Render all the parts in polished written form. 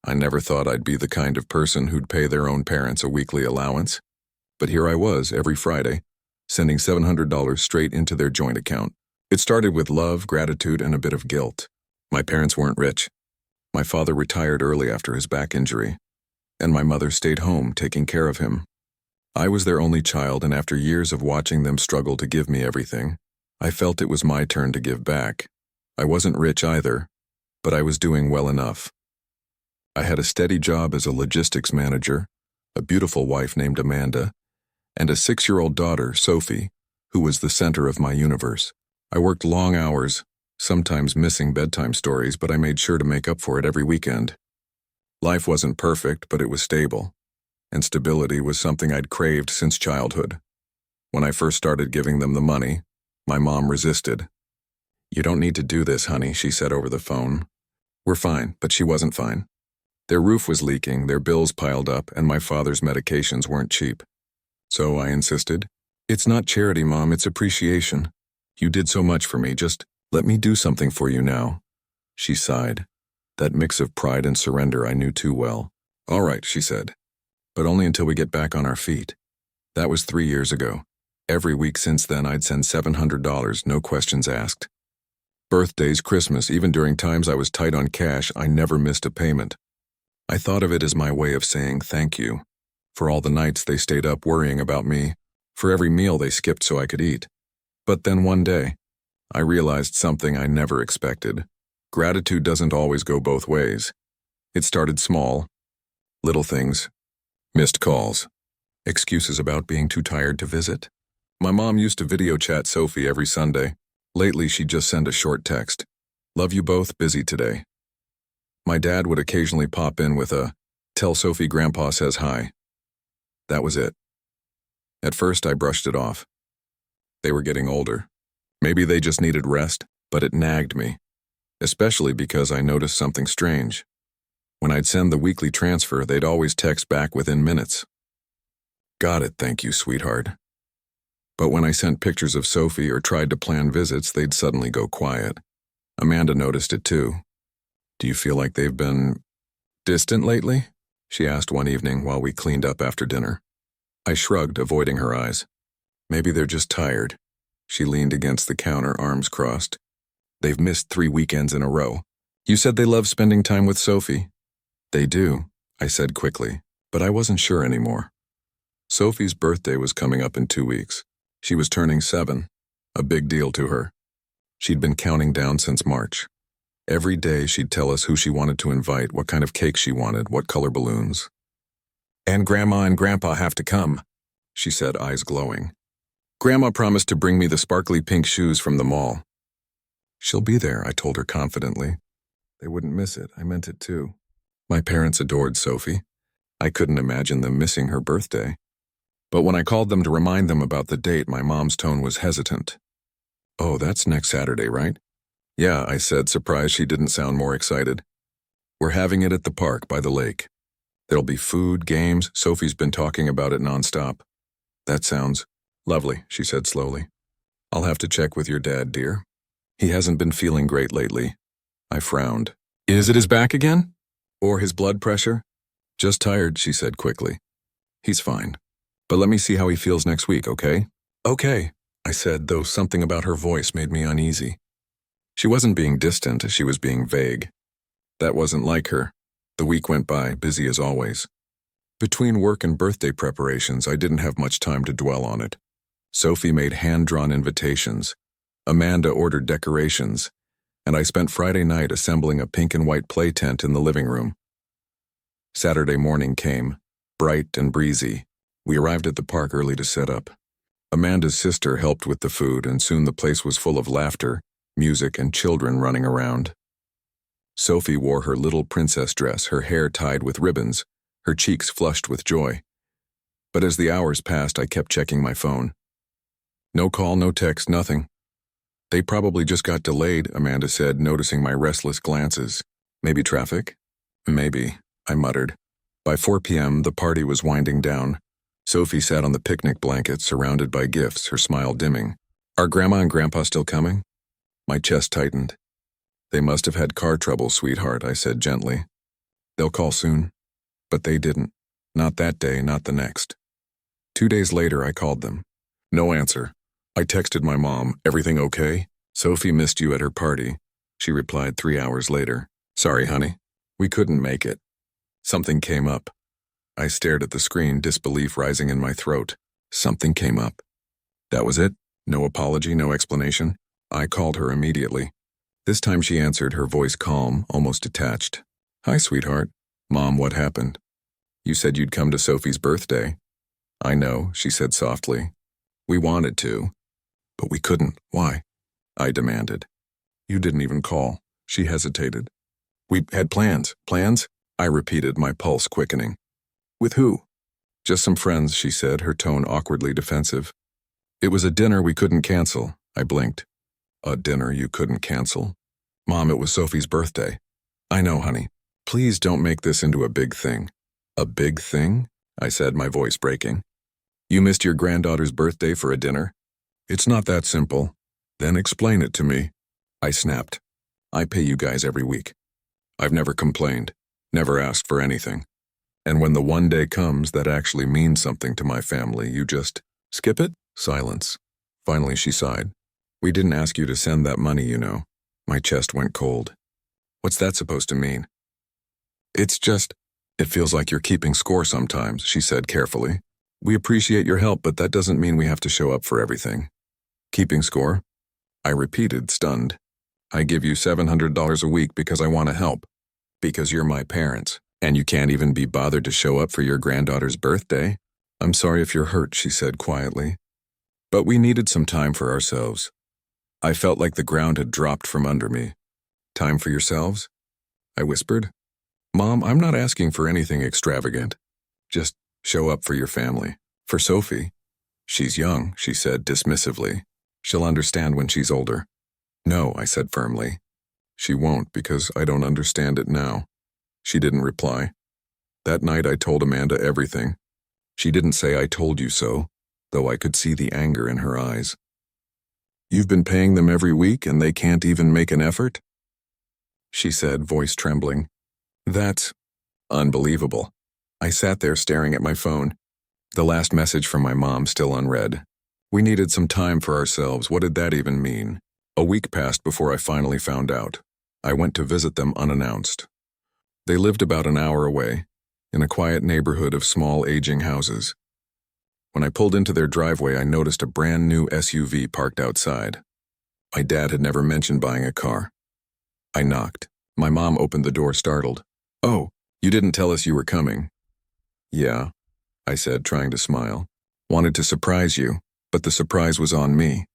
I never thought I'd be the kind of person who'd pay their own parents a weekly allowance. But here I was, every Friday, sending $700 straight into their joint account. It started with love, gratitude, and a bit of guilt. My parents weren't rich. My father retired early after his back injury, and my mother stayed home taking care of him. I was their only child, and after years of watching them struggle to give me everything, I felt it was my turn to give back. I wasn't rich either, but I was doing well enough. I had a steady job as a logistics manager, a beautiful wife named Amanda, and a 6-year-old daughter, Sophie, who was the center of my universe. I worked long hours, sometimes missing bedtime stories, but I made sure to make up for it every weekend. Life wasn't perfect, but it was stable, and stability was something I'd craved since childhood. When I first started giving them the money, my mom resisted. "You don't need to do this, honey," she said over the phone. We're fine, but she wasn't fine. Their roof was leaking, their bills piled up, and my father's medications weren't cheap. So I insisted, "It's not charity, Mom, it's appreciation. You did so much for me, just let me do something for you now." She sighed. That mix of pride and surrender I knew too well. "All right," she said, "but only until we get back on our feet." That was 3 years ago. Every week since then I'd send $700, no questions asked. Birthdays, Christmas, even during times I was tight on cash, I never missed a payment. I thought of it as my way of saying thank you, for all the nights they stayed up worrying about me, for every meal they skipped so I could eat. But then one day, I realized something I never expected. Gratitude doesn't always go both ways. It started small. Little things. Missed calls. Excuses about being too tired to visit. My mom used to video chat Sophie every Sunday. Lately, she'd just send a short text. "Love you both, busy today." My dad would occasionally pop in with a, "Tell Sophie Grandpa says hi." That was it. At first, I brushed it off. They were getting older. Maybe they just needed rest, but it nagged me, especially because I noticed something strange. When I'd send the weekly transfer, they'd always text back within minutes. "Got it, thank you, sweetheart." But when I sent pictures of Sophie or tried to plan visits, they'd suddenly go quiet. Amanda noticed it too. "Do you feel like they've been distant lately?" she asked one evening while we cleaned up after dinner. I shrugged, avoiding her eyes. "Maybe they're just tired." She leaned against the counter, arms crossed. "They've missed 3 weekends in a row. You said they love spending time with Sophie." "They do," I said quickly, but I wasn't sure anymore. Sophie's birthday was coming up in 2 weeks. She was turning 7, a big deal to her. She'd been counting down since March. Every day she'd tell us who she wanted to invite, what kind of cake she wanted, what color balloons. "And Grandma and Grandpa have to come," she said, eyes glowing. "Grandma promised to bring me the sparkly pink shoes from the mall." "She'll be there," I told her confidently. They wouldn't miss it, I meant it too. My parents adored Sophie. I couldn't imagine them missing her birthday. But when I called them to remind them about the date, my mom's tone was hesitant. "Oh, that's next Saturday, right?" "Yeah," I said, surprised she didn't sound more excited. "We're having it at the park by the lake. There'll be food, games. Sophie's been talking about it nonstop." "That sounds lovely," she said slowly. "I'll have to check with your dad, dear. He hasn't been feeling great lately." I frowned. "Is it his back again? Or his blood pressure?" "Just tired," she said quickly. "He's fine. But let me see how he feels next week, okay?" "Okay," I said, though something about her voice made me uneasy. She wasn't being distant, she was being vague. That wasn't like her. The week went by, busy as always. Between work and birthday preparations, I didn't have much time to dwell on it. Sophie made hand-drawn invitations. Amanda ordered decorations. And I spent Friday night assembling a pink and white play tent in the living room. Saturday morning came, bright and breezy. We arrived at the park early to set up. Amanda's sister helped with the food, and soon the place was full of laughter, music, and children running around. Sophie wore her little princess dress, her hair tied with ribbons, her cheeks flushed with joy. But as the hours passed, I kept checking my phone. No call, no text, nothing. "They probably just got delayed," Amanda said, noticing my restless glances. "Maybe traffic?" "Maybe," I muttered. By 4 p.m., the party was winding down. Sophie sat on the picnic blanket, surrounded by gifts, her smile dimming. "Are Grandma and Grandpa still coming?" My chest tightened. "They must have had car trouble, sweetheart," I said gently. They'll call soon. But they didn't. Not that day, not the next. 2 days later, I called them. No answer. I texted my mom, "Everything okay? Sophie missed you at her party." She replied 3 hours later, "Sorry, honey. We couldn't make it." Something came up. I stared at the screen, disbelief rising in my throat. Something came up. That was it? No apology, no explanation? I called her immediately. This time she answered, her voice calm, almost detached. "Hi, sweetheart. Mom, what happened? You said you'd come to Sophie's birthday." "I know," she said softly. "We wanted to, but we couldn't." "Why?" I demanded. "You didn't even call." She hesitated. "We had plans." "Plans?" I repeated, my pulse quickening. "With who?" "Just some friends," she said, her tone awkwardly defensive. "It was a dinner we couldn't cancel." I blinked. "A dinner you couldn't cancel?" "Mom, it was Sophie's birthday." "I know, honey. Please don't make this into a big thing." "A big thing?" I said, my voice breaking. "You missed your granddaughter's birthday for a dinner?" "It's not that simple." "Then explain it to me." I snapped. "I pay you guys every week. I've never complained, never asked for anything. And when the one day comes that actually means something to my family, you just skip it?" Silence. Finally, she sighed. "We didn't ask you to send that money, you know." My chest went cold. "What's that supposed to mean?" "It's just, it feels like you're keeping score sometimes," she said carefully. "We appreciate your help, but that doesn't mean we have to show up for everything." "Keeping score?" I repeated, stunned. "I give you $700 a week because I want to help. Because you're my parents, and you can't even be bothered to show up for your granddaughter's birthday?" "I'm sorry if you're hurt," she said quietly. "But we needed some time for ourselves." I felt like the ground had dropped from under me. "Time for yourselves?" I whispered. "Mom, I'm not asking for anything extravagant. Just show up for your family. For Sophie." "She's young," she said dismissively. "She'll understand when she's older." "No," I said firmly. "She won't, because I don't understand it now." She didn't reply. That night I told Amanda everything. She didn't say "I told you so," though I could see the anger in her eyes. "You've been paying them every week and they can't even make an effort?" she said, voice trembling. "That's unbelievable." I sat there staring at my phone. The last message from my mom still unread. We needed some time for ourselves. What did that even mean? A week passed before I finally found out. I went to visit them unannounced. They lived about an hour away, in a quiet neighborhood of small aging houses. When I pulled into their driveway, I noticed a brand new SUV parked outside. My dad had never mentioned buying a car. I knocked. My mom opened the door, startled. "Oh, you didn't tell us you were coming." "Yeah," I said, trying to smile. "Wanted to surprise you, but the surprise was on me."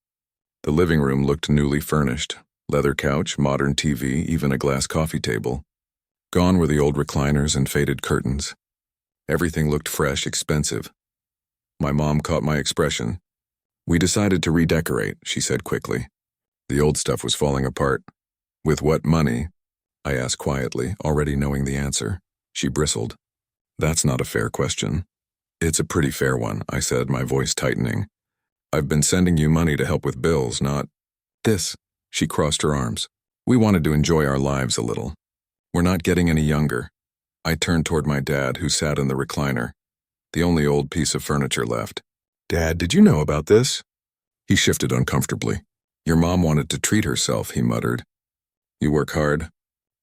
The living room looked newly furnished. Leather couch, modern TV, even a glass coffee table. Gone were the old recliners and faded curtains. Everything looked fresh, expensive. My mom caught my expression. "We decided to redecorate," she said quickly. The old stuff was falling apart. "With what money?" I asked quietly, already knowing the answer. She bristled. "That's not a fair question." "It's a pretty fair one," I said, my voice tightening. "I've been sending you money to help with bills, not this." She crossed her arms. "We wanted to enjoy our lives a little. We're not getting any younger." I turned toward my dad, who sat in the recliner, the only old piece of furniture left. "Dad, did you know about this?" He shifted uncomfortably. "Your mom wanted to treat herself," he muttered. "You work hard."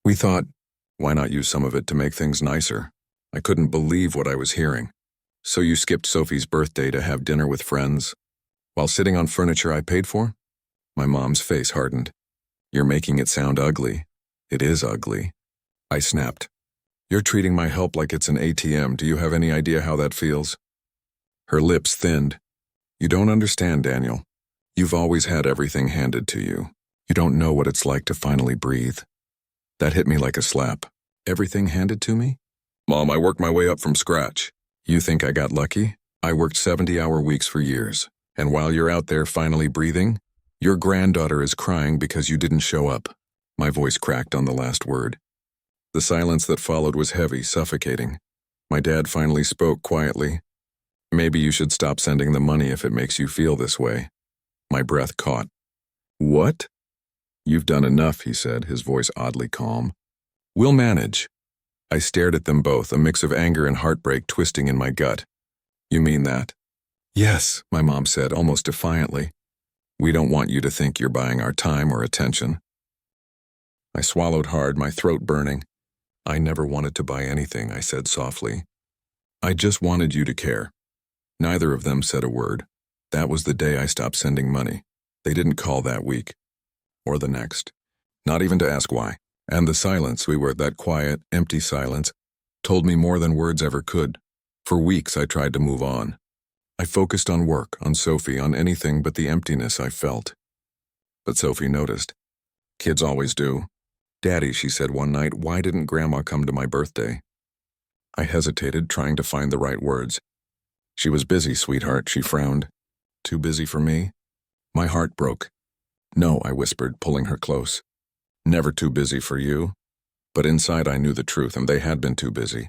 We thought, why not use some of it to make things nicer? I couldn't believe what I was hearing. "So you skipped Sophie's birthday to have dinner with friends, while sitting on furniture I paid for?" My mom's face hardened. "You're making it sound ugly." "It is ugly." I snapped. "You're treating my help like it's an ATM. Do you have any idea how that feels?" Her lips thinned. "You don't understand, Daniel. You've always had everything handed to you. You don't know what it's like to finally breathe." That hit me like a slap. "Everything handed to me?" "Mom, I worked my way up from scratch." "You think I got lucky? I worked 70-hour weeks for years. And while you're out there finally breathing, your granddaughter is crying because you didn't show up." My voice cracked on the last word. The silence that followed was heavy, suffocating. My dad finally spoke quietly. "Maybe you should stop sending the money if it makes you feel this way." My breath caught. "What?" "You've done enough," he said, his voice oddly calm. "We'll manage." I stared at them both, a mix of anger and heartbreak twisting in my gut. You mean that? Yes, my mom said, almost defiantly. We don't want you to think you're buying our time or attention. I swallowed hard, my throat burning. I never wanted to buy anything, I said softly. I just wanted you to care. Neither of them said a word. That was the day I stopped sending money. They didn't call that week. Or the next. Not even to ask why. And the silence, we were that quiet, empty silence, told me more than words ever could. For weeks I tried to move on. I focused on work, on Sophie, on anything but the emptiness I felt. But Sophie noticed. Kids always do. Daddy, she said one night, why didn't Grandma come to my birthday? I hesitated, trying to find the right words. She was busy, sweetheart, she frowned. Too busy for me? My heart broke. No, I whispered, pulling her close. Never too busy for you. But inside I knew the truth, and they had been too busy.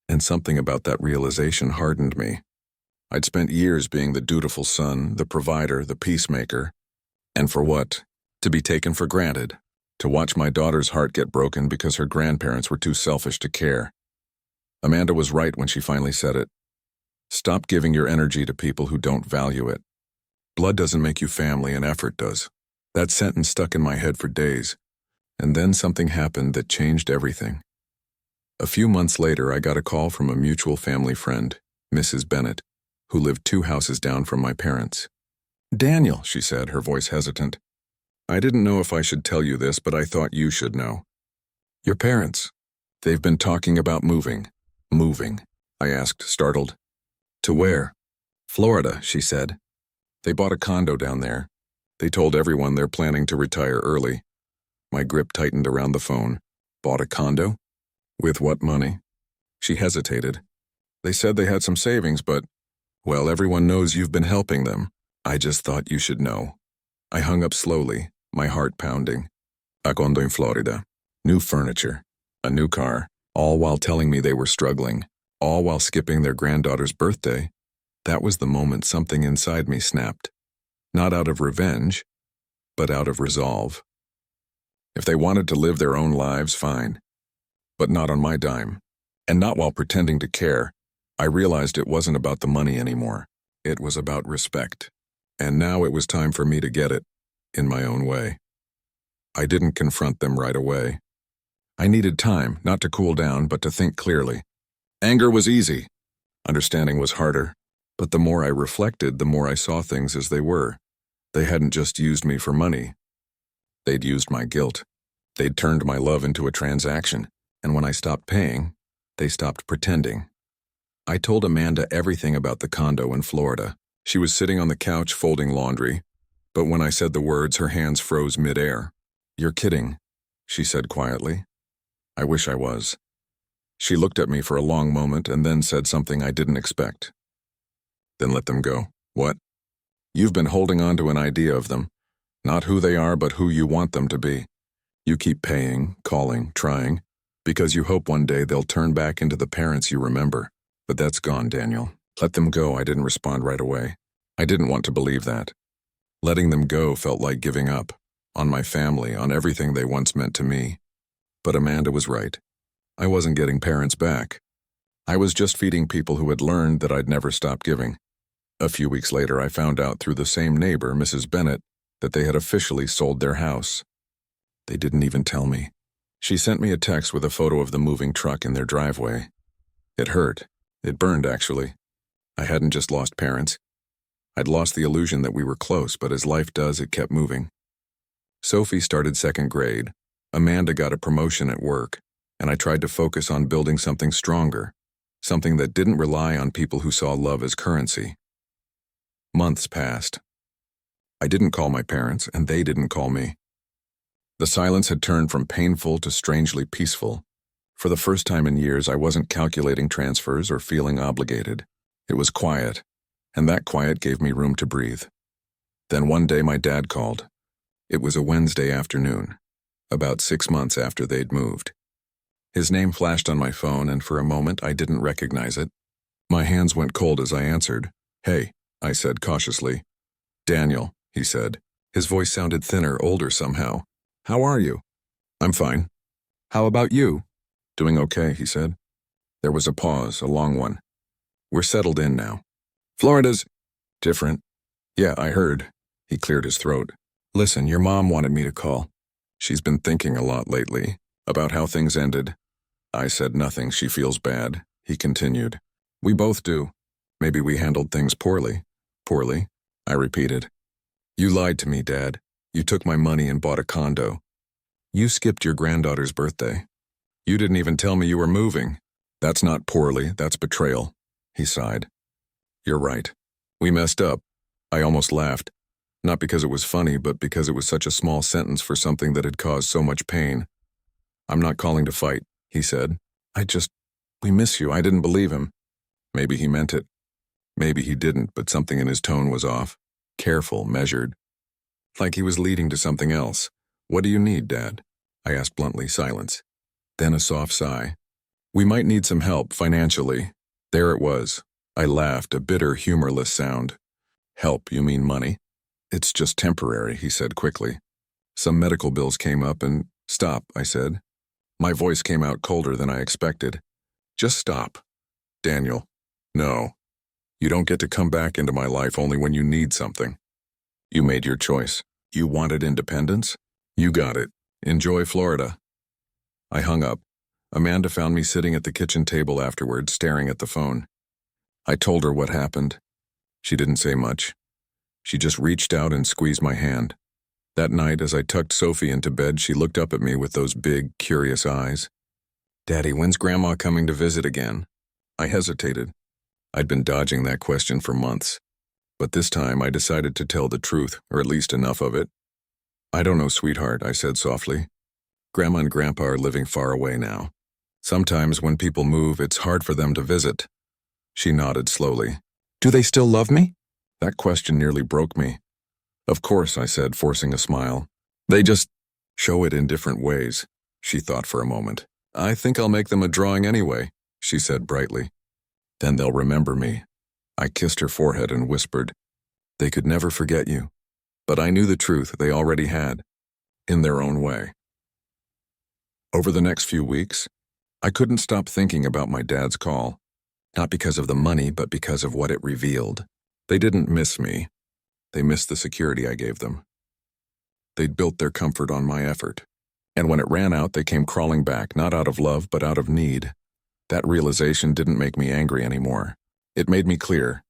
And something about that realization hardened me. I'd spent years being the dutiful son, the provider, the peacemaker. And for what? To be taken for granted. To watch my daughter's heart get broken because her grandparents were too selfish to care. Amanda was right when she finally said it. Stop giving your energy to people who don't value it. Blood doesn't make you family, and effort does. That sentence stuck in my head for days. And then something happened that changed everything. A few months later, I got a call from a mutual family friend, Mrs. Bennett, who lived 2 houses down from my parents. Daniel, she said, her voice hesitant. I didn't know if I should tell you this, but I thought you should know. Your parents. They've been talking about moving. Moving, I asked, startled. To where? Florida, she said. They bought a condo down there. They told everyone they're planning to retire early. My grip tightened around the phone. Bought a condo? With what money? She hesitated. They said they had some savings, but, well, everyone knows you've been helping them. I just thought you should know. I hung up slowly, my heart pounding. A condo in Florida. New furniture. A new car. All while telling me they were struggling. All while skipping their granddaughter's birthday. That was the moment something inside me snapped. Not out of revenge, but out of resolve. If they wanted to live their own lives, fine. But not on my dime. And not while pretending to care. I realized it wasn't about the money anymore. It was about respect. And now it was time for me to get it, in my own way. I didn't confront them right away. I needed time, not to cool down, but to think clearly. Anger was easy. Understanding was harder. But the more I reflected, the more I saw things as they were. They hadn't just used me for money. They'd used my guilt. They'd turned my love into a transaction. And when I stopped paying, they stopped pretending. I told Amanda everything about the condo in Florida. She was sitting on the couch folding laundry. But when I said the words, her hands froze midair. You're kidding, she said quietly. I wish I was. She looked at me for a long moment and then said something I didn't expect. Then let them go. What? You've been holding on to an idea of them. Not who they are, but who you want them to be. You keep paying, calling, trying, because you hope one day they'll turn back into the parents you remember. But that's gone, Daniel. Let them go. I didn't respond right away. I didn't want to believe that. Letting them go felt like giving up. On my family, on everything they once meant to me. But Amanda was right. I wasn't getting parents back. I was just feeding people who had learned that I'd never stop giving. A few weeks later, I found out through the same neighbor, Mrs. Bennett, that they had officially sold their house. They didn't even tell me. She sent me a text with a photo of the moving truck in their driveway. It hurt. It burned, actually. I hadn't just lost parents. I'd lost the illusion that we were close, but as life does, it kept moving. Sophie started 2nd grade. Amanda got a promotion at work, and I tried to focus on building something stronger, something that didn't rely on people who saw love as currency. Months passed. I didn't call my parents, and they didn't call me. The silence had turned from painful to strangely peaceful. For the first time in years, I wasn't calculating transfers or feeling obligated. It was quiet, and that quiet gave me room to breathe. Then one day my dad called. It was a Wednesday afternoon, about 6 months after they'd moved. His name flashed on my phone, and for a moment I didn't recognize it. My hands went cold as I answered. Hey, I said cautiously. Daniel, he said. His voice sounded thinner, older somehow. How are you? I'm fine. How about you? Doing okay, he said. There was a pause, a long one. We're settled in now. Florida's different. Yeah, I heard. He cleared his throat. Listen, your mom wanted me to call. She's been thinking a lot lately about how things ended. I said nothing. She feels bad. He continued. We both do. Maybe we handled things poorly. Poorly? I repeated. You lied to me, Dad. You took my money and bought a condo. You skipped your granddaughter's birthday. You didn't even tell me you were moving. That's not poorly, that's betrayal. He sighed. You're right. We messed up. I almost laughed. Not because it was funny, but because it was such a small sentence for something that had caused so much pain. I'm not calling to fight, he said. We miss you. I didn't believe him. Maybe he meant it. Maybe he didn't, but something in his tone was off. Careful, measured. Like he was leading to something else. What do you need, Dad? I asked bluntly. Silence. Then a soft sigh. We might need some help financially. There it was. I laughed, a bitter, humorless sound. Help, you mean money? It's just temporary, he said quickly. Some medical bills came up and... Stop, I said. My voice came out colder than I expected. Just stop. Daniel. No. You don't get to come back into my life only when you need something. You made your choice. You wanted independence? You got it. Enjoy Florida. I hung up. Amanda found me sitting at the kitchen table afterward, staring at the phone. I told her what happened. She didn't say much. She just reached out and squeezed my hand. That night, as I tucked Sophie into bed, she looked up at me with those big, curious eyes. Daddy, when's Grandma coming to visit again? I hesitated. I'd been dodging that question for months. But this time, I decided to tell the truth, or at least enough of it. I don't know, sweetheart, I said softly. Grandma and Grandpa are living far away now. Sometimes when people move, it's hard for them to visit. She nodded slowly. Do they still love me? That question nearly broke me. Of course, I said, forcing a smile. They just show it in different ways. She thought for a moment. I think I'll make them a drawing anyway, she said brightly. Then they'll remember me. I kissed her forehead and whispered, they could never forget you. But I knew the truth they already had, in their own way. Over the next few weeks, I couldn't stop thinking about my dad's call. Not because of the money, but because of what it revealed. They didn't miss me. They missed the security I gave them. They'd built their comfort on my effort. And when it ran out, they came crawling back, not out of love, but out of need. That realization didn't make me angry anymore. It made me clear.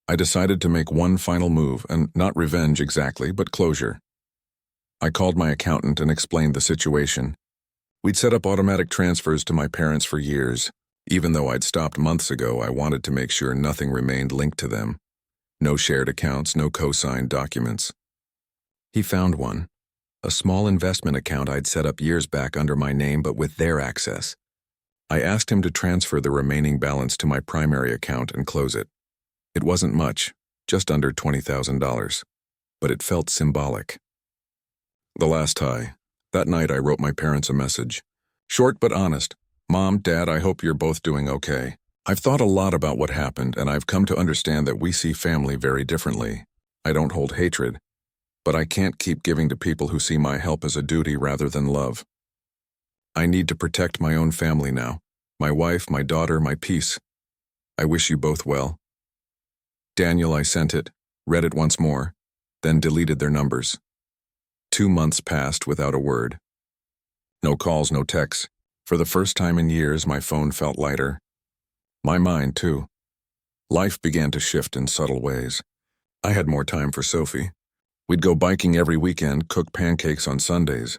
I decided to make one final move, and not revenge exactly, but closure. I called my accountant and explained the situation. We'd set up automatic transfers to my parents for years. Even though I'd stopped months ago, I wanted to make sure nothing remained linked to them. No shared accounts, no co-signed documents. He found one. A small investment account I'd set up years back under my name but with their access. I asked him to transfer the remaining balance to my primary account and close it. It wasn't much, just under $20,000, but it felt symbolic. The last tie. That night I wrote my parents a message. Short but honest. Mom, Dad, I hope you're both doing okay. I've thought a lot about what happened, and I've come to understand that we see family very differently. I don't hold hatred, but I can't keep giving to people who see my help as a duty rather than love. I need to protect my own family now. My wife, my daughter, my peace. I wish you both well. Daniel, I sent it, read it once more, then deleted their numbers. 2 months passed without a word. No calls, no texts. For the first time in years, my phone felt lighter. My mind, too. Life began to shift in subtle ways. I had more time for Sophie. We'd go biking every weekend, cook pancakes on Sundays,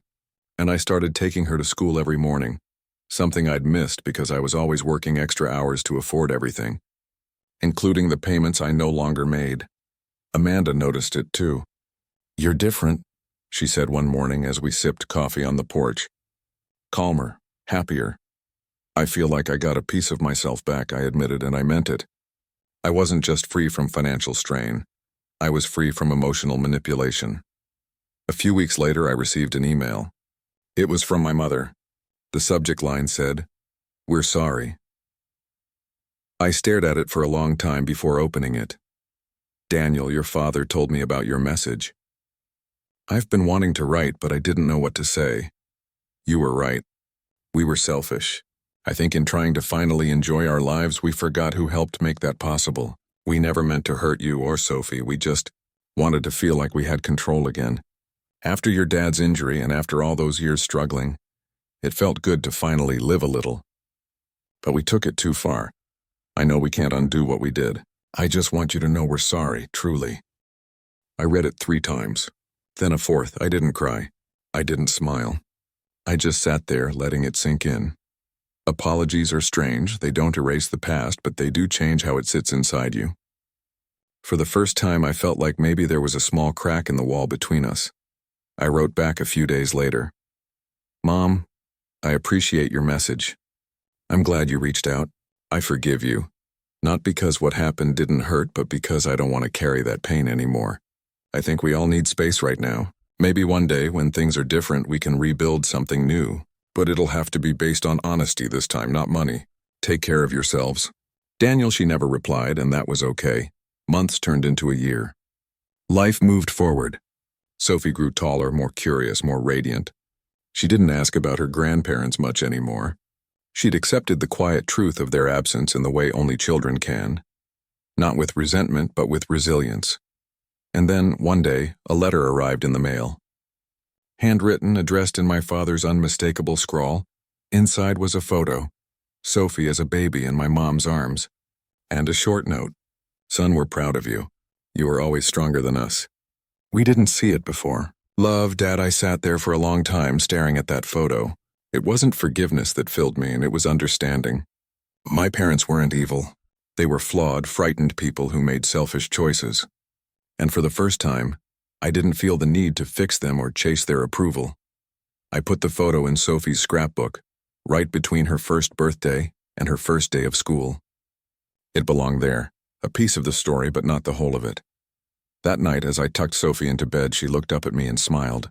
and I started taking her to school every morning, something I'd missed because I was always working extra hours to afford everything, including the payments I no longer made. Amanda noticed it, too. You're different, she said one morning as we sipped coffee on the porch. Calmer, happier. I feel like I got a piece of myself back, I admitted, and I meant it. I wasn't just free from financial strain. I was free from emotional manipulation. A few weeks later, I received an email. It was from my mother. The subject line said, "We're sorry." I stared at it for a long time before opening it. Daniel, your father told me about your message. I've been wanting to write, but I didn't know what to say. You were right. We were selfish. I think in trying to finally enjoy our lives, we forgot who helped make that possible. We never meant to hurt you or Sophie, we just wanted to feel like we had control again. After your dad's injury and after all those years struggling, it felt good to finally live a little. But we took it too far. I know we can't undo what we did. I just want you to know we're sorry, truly. I read it 3 times. Then a 4th. I didn't cry. I didn't smile. I just sat there, letting it sink in. Apologies are strange. They don't erase the past, but they do change how it sits inside you. For the first time, I felt like maybe there was a small crack in the wall between us. I wrote back a few days later. Mom, I appreciate your message. I'm glad you reached out. I forgive you. Not because what happened didn't hurt, but because I don't want to carry that pain anymore. I think we all need space right now. Maybe one day, when things are different, we can rebuild something new. But it'll have to be based on honesty this time, not money. Take care of yourselves. Daniel, she never replied, and that was okay. Months turned into a year. Life moved forward. Sophie grew taller, more curious, more radiant. She didn't ask about her grandparents much anymore. She'd accepted the quiet truth of their absence in the way only children can. Not with resentment, but with resilience. And then, one day, a letter arrived in the mail. Handwritten, addressed in my father's unmistakable scrawl, inside was a photo, Sophie as a baby in my mom's arms, and a short note. Son, we're proud of you. You were always stronger than us. We didn't see it before. Love, Dad, I sat there for a long time staring at that photo. It wasn't forgiveness that filled me, and it was understanding. My parents weren't evil. They were flawed, frightened people who made selfish choices. And for the first time, I didn't feel the need to fix them or chase their approval. I put the photo in Sophie's scrapbook, right between her first birthday and her first day of school. It belonged there, a piece of the story, but not the whole of it. That night, as I tucked Sophie into bed, she looked up at me and smiled.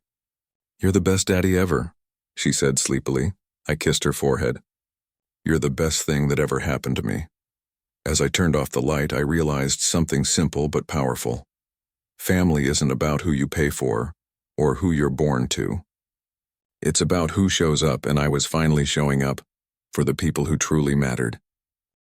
You're the best daddy ever, she said sleepily. I kissed her forehead. You're the best thing that ever happened to me. As I turned off the light, I realized something simple but powerful. Family isn't about who you pay for or who you're born to. It's about who shows up, and I was finally showing up for the people who truly mattered.